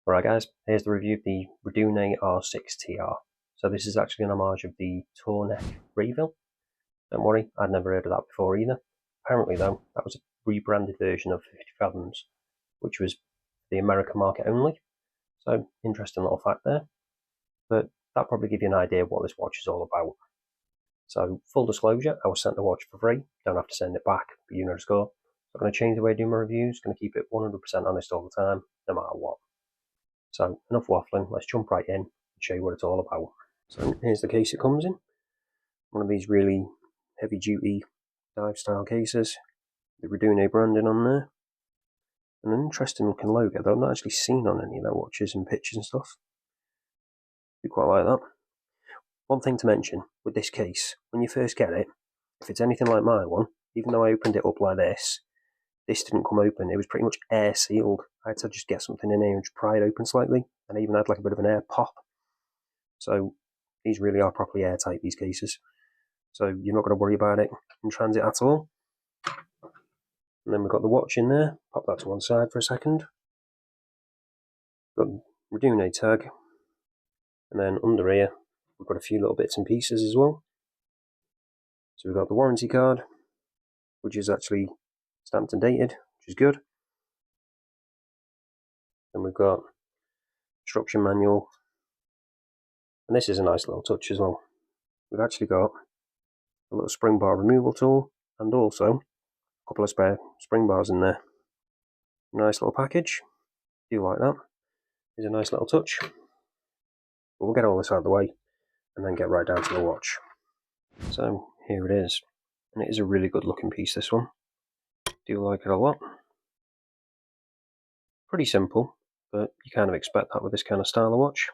Alright guys, here's the review of the Rdunae R6TR. So this is actually an homage of the Tornek Rayville. Don't worry, I'd never heard of that before either. Apparently though, that was a rebranded version of 50 Fathoms, which was the American market only. So, interesting little fact there. But that'll probably give you an idea of what this watch is all about. So, full disclosure, I was sent the watch for free. Don't have to send it back, but you know the score. I'm going to change the way I do my reviews, going to keep it 100% honest all the time, no matter what. So, enough waffling, let's jump right in and show you what it's all about. So, here's the case it comes in. One of these really heavy-duty dive style cases. The Rdunae branding on there. And an interesting looking logo that I've not actually seen on any of their watches and pictures and stuff. Do quite like that. One thing to mention with this case, when you first get it, if it's anything like my one, even though I opened it up like this didn't come open. It was pretty much air sealed. I had to just get something in here and just pry it open slightly, and I even had like a bit of an air pop. So these really are properly airtight, these cases. So you're not going to worry about it in transit at all. And then we've got the watch in there. Pop that to one side for a second. Got the Rdunae tag. And then under here, we've got a few little bits and pieces as well. So we've got the warranty card, which is actually stamped and dated, which is good. Then we've got instruction manual. And this is a nice little touch as well. We've actually got a little spring bar removal tool and also a couple of spare spring bars in there. Nice little package. Do like that. It's a nice little touch. But we'll get all this out of the way and then get right down to the watch. So here it is. And it is a really good looking piece, this one. Do like it a lot. Pretty simple, but you kind of expect that with this kind of style of watch.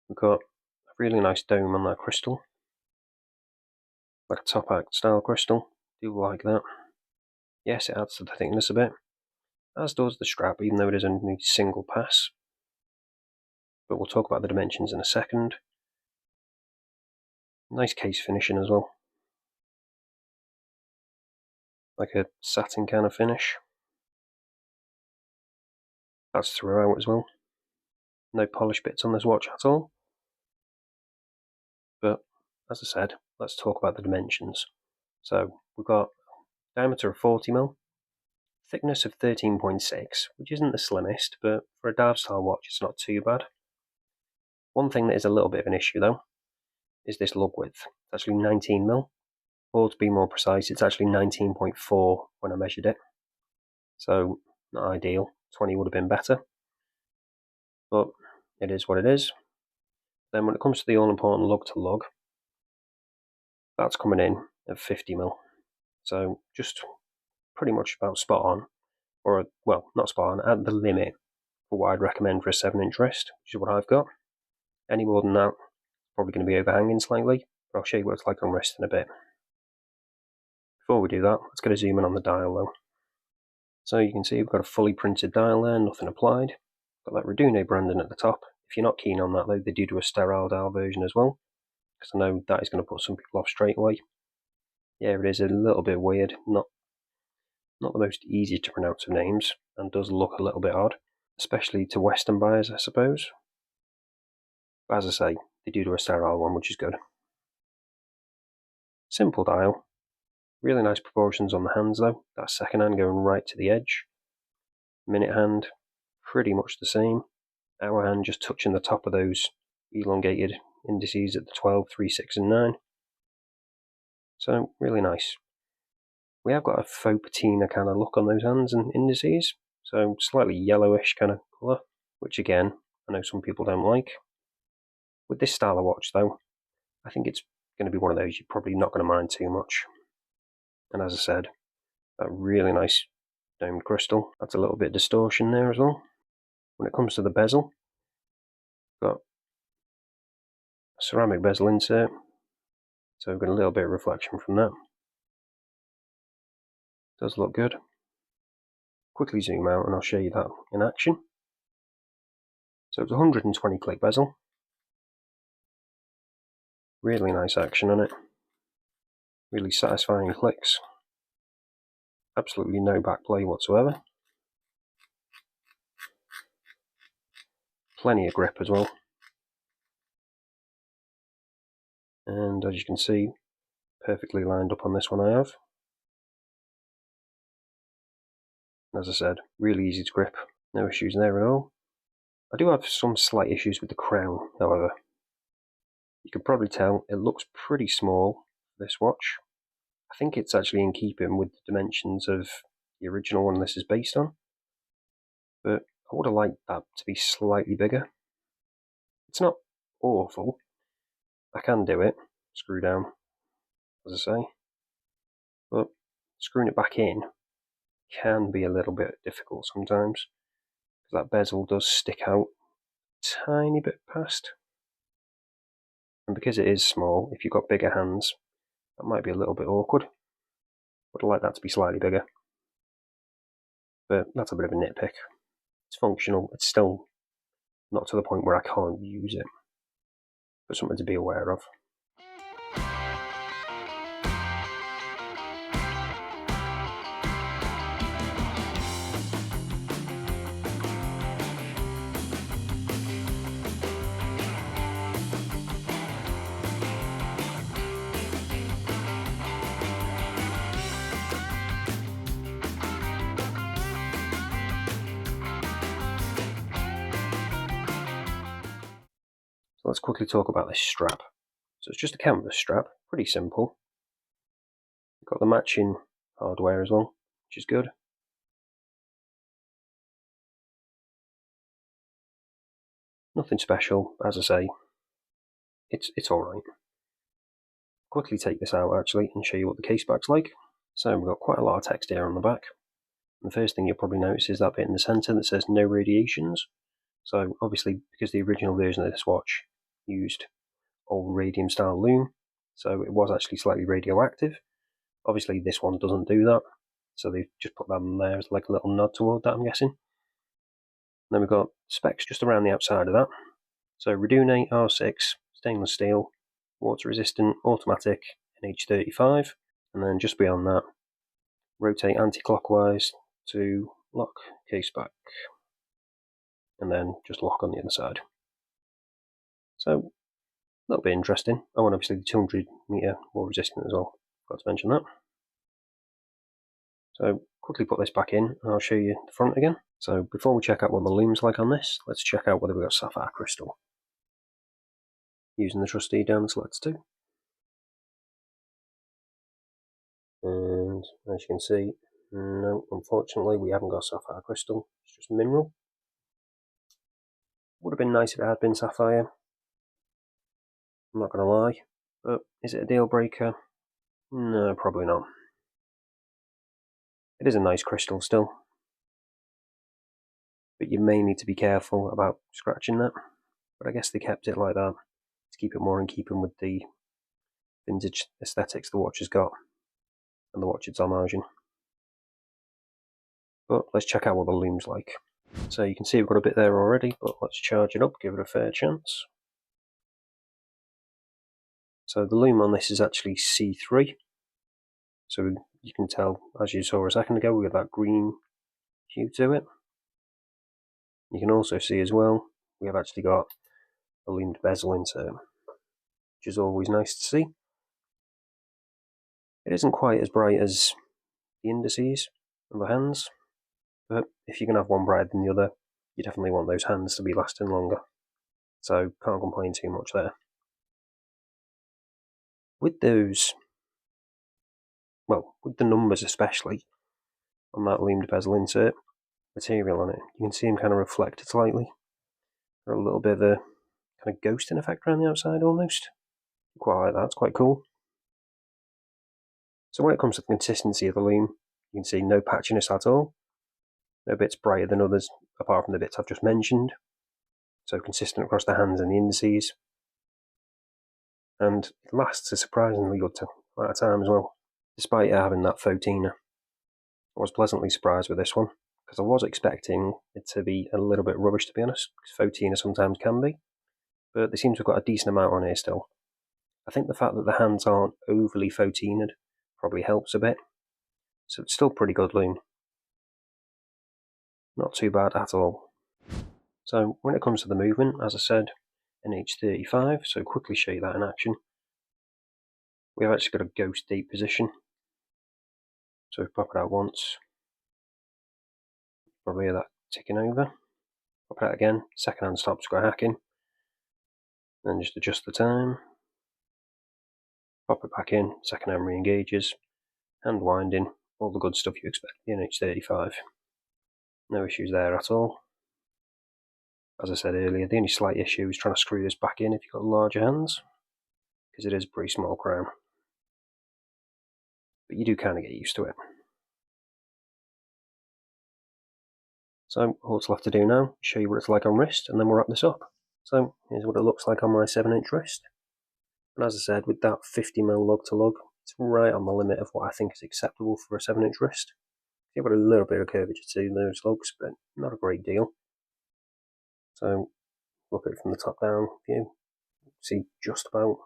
We've got a really nice dome on that crystal. Like a top hat style crystal. Do like that. Yes, it adds to the thickness a bit. As does the strap, even though it is only single pass. But we'll talk about the dimensions in a second. Nice case finishing as well. Like a satin kind of finish. That's throughout as well. No polish bits on this watch at all. But, as I said, let's talk about the dimensions. So, we've got diameter of 40mm, thickness of 13.6, which isn't the slimmest, but for a dive style watch it's not too bad. One thing that is a little bit of an issue though, is this lug width. It's actually 19mm, or to be more precise, it's actually 19.4 when I measured it. So, not ideal. 20 would have been better. But it is what it is. Then when it comes to the all-important lug to lug, that's coming in at 50mm. So just pretty much about spot on. Or, well, not spot on, at the limit for what I'd recommend for a 7-inch wrist, which is what I've got. Any more than that, probably going to be overhanging slightly, but I'll show you what it's like on wrist in a bit. Before we do that, let's get a zoom in on the dial though. So you can see we've got a fully printed dial there, nothing applied. Got that Rdunae branding at the top. If you're not keen on that though, they do a sterile dial version as well, because I know that is going to put some people off straight away. Yeah, it is a little bit weird, not the most easy to pronounce of names, and does look a little bit odd, especially to Western buyers, I suppose. But as I say, they do a sterile one, which is good. Simple dial. Really nice proportions on the hands though. That second hand going right to the edge. Minute hand, pretty much the same. Hour hand just touching the top of those elongated indices at the 12, 3, 6 and 9. So, really nice. We have got a faux patina kind of look on those hands and indices. So, slightly yellowish kind of colour, which again, I know some people don't like. With this style of watch though, I think it's going to be one of those you're probably not going to mind too much. And as I said, that really nice domed crystal. That's a little bit of distortion there as well. When it comes to the bezel, got a ceramic bezel insert. So we've got a little bit of reflection from that. Does look good. Quickly zoom out and I'll show you that in action. So it's a 120 click bezel. Really nice action on it. Really satisfying clicks. Absolutely no back play whatsoever. plenty of grip as well. And as you can see, perfectly lined up on this one I have. As I said, really easy to grip, no issues there at all. I do have some slight issues with the crown, however. You can probably tell it looks pretty small, this watch. I think it's actually in keeping with the dimensions of the original one this is based on, but I would have liked that to be slightly bigger. It's not awful. I can do it, screw down, as I say, but screwing it back in can be a little bit difficult sometimes, because that bezel does stick out a tiny bit past. And because it is small, if you've got bigger hands, that might be a little bit awkward. Would like that to be slightly bigger. But that's a bit of a nitpick. It's functional, it's still not to the point where I can't use it. But something to be aware of. So let's quickly talk about this strap. So it's just a canvas strap, pretty simple. Got the matching hardware as well, which is good. Nothing special, as I say, it's alright. Quickly take this out actually and show you what the case back's like. So we've got quite a lot of text here on the back. And the first thing you'll probably notice is that bit in the centre that says no radiations. So obviously, because the original version of this watch used old radium style Lume, so it was actually slightly radioactive. Obviously this one doesn't do that, so they've just put that in there as like a little nod toward that, I'm guessing. And then we've got specs just around the outside of that. So Rdunae R6 stainless steel, water resistant, automatic, NH35, and then just beyond that, rotate anti-clockwise to lock case back, and then just lock on the other side. So a little bit interesting. Oh, and obviously the 200 meter water resistant as well. Got to mention that. So quickly put this back in and I'll show you the front again. So before we check out what the lume's like on this, let's check out whether we've got sapphire crystal. Using the trusty down the selector 2. And as you can see, no, unfortunately we haven't got sapphire crystal, it's just mineral. Would have been nice if it had been sapphire, I'm not going to lie, but is it a deal breaker? No, probably not. It is a nice crystal still, but you may need to be careful about scratching that. But I guess they kept it like that to keep it more in keeping with the vintage aesthetics the watch has got and the watch it's homaging. But let's check out what the lume's like. So you can see we've got a bit there already, but let's charge it up, give it a fair chance. So the lume on this is actually C3. So you can tell, as you saw a second ago, we've got that green hue to it. You can also see as well, we have actually got a lumed bezel insert, which is always nice to see. It isn't quite as bright as the indices on the hands, but if you're going to have one brighter than the other, you definitely want those hands to be lasting longer. So can't complain too much there. With those, well, with the numbers especially, on that lumed bezel insert material on it, you can see them kind of reflected slightly. Got a little bit of a kind of ghosting effect around the outside almost. Quite like that, it's quite cool. So when it comes to the consistency of the lume, you can see no patchiness at all. No bits brighter than others, apart from the bits I've just mentioned. So consistent across the hands and the indices. And it lasts a surprisingly good amount of time as well, despite having that photina. I was pleasantly surprised with this one, because I was expecting it to be a little bit rubbish, to be honest, because photina sometimes can be. But they seem to have got a decent amount on here still. I think the fact that the hands aren't overly photinaed probably helps a bit. So it's still pretty good lume. Not too bad at all. So when it comes to the movement, as I said, NH35, so quickly show you that in action. We have actually got a ghost date position. So pop it out once, probably hear that ticking over. Pop it out again, second hand stops, go hacking. Then just adjust the time. Pop it back in, second hand re-engages, hand winding, all the good stuff you expect the NH35. No issues there at all. As I said earlier, the only slight issue is trying to screw this back in if you've got larger hands, because it is a pretty small crown. But you do kind of get used to it. So all that's left to do now, show you what it's like on wrist, and then we'll wrap this up. So here's what it looks like on my 7-inch wrist. And as I said, with that 50mm lug to lug, it's right on the limit of what I think is acceptable for a 7-inch wrist. You've got a little bit of curvature to those lugs, but not a great deal. So look at it from the top down view. See just about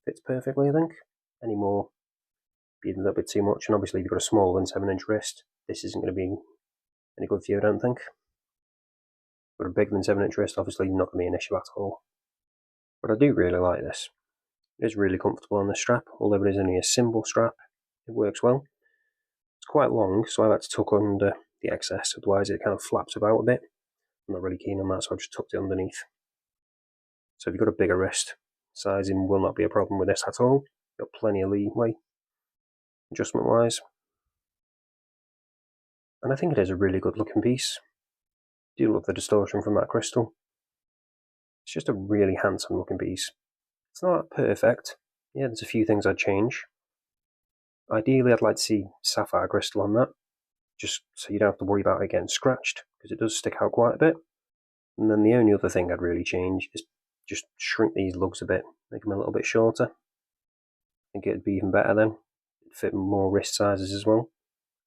fits perfectly, I think. Any more, be a little bit too much. And obviously if you've got a smaller than 7-inch wrist, this isn't going to be any good for you, I don't think. But a bigger than 7-inch wrist, obviously not going to be an issue at all. But I do really like this. It is really comfortable on this strap, although it is only a symbol strap. It works well. It's quite long, so I've had to tuck under the excess, otherwise it kind of flaps about a bit. I'm not really keen on that, so I've just tucked it underneath. So if you've got a bigger wrist, sizing will not be a problem with this at all. You've got plenty of leeway, adjustment-wise. And I think it is a really good looking piece. I do love the distortion from that crystal. It's just a really handsome looking piece. It's not perfect. Yeah, there's a few things I'd change. Ideally, I'd like to see sapphire crystal on that, just so you don't have to worry about it getting scratched, because it does stick out quite a bit. And then the only other thing I'd really change is just shrink these lugs a bit, make them a little bit shorter. I think it'd be even better then. It'd fit more wrist sizes as well.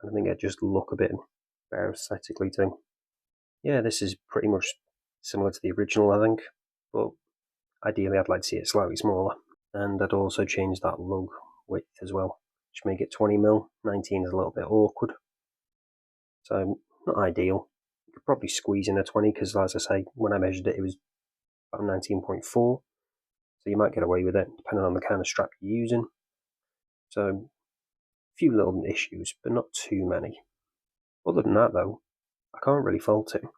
And I think it'd just look a bit better aesthetically too. Yeah, this is pretty much similar to the original, I think, but ideally I'd like to see it slightly smaller. And I'd also change that lug width as well. Just make it 20mm. 19 is a little bit awkward. So, not ideal. You could probably squeeze in a 20, because as I say, when I measured it, it was about 19.4. So you might get away with it, depending on the kind of strap you're using. So, a few little issues, but not too many. Other than that though, I can't really fault it. For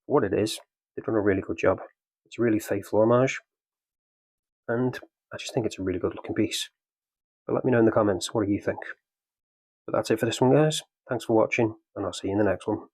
what it is, they've done a really good job. It's a really faithful homage. And I just think it's a really good looking piece. But let me know in the comments, what do you think? But that's it for this one, guys. Thanks for watching, and I'll see you in the next one.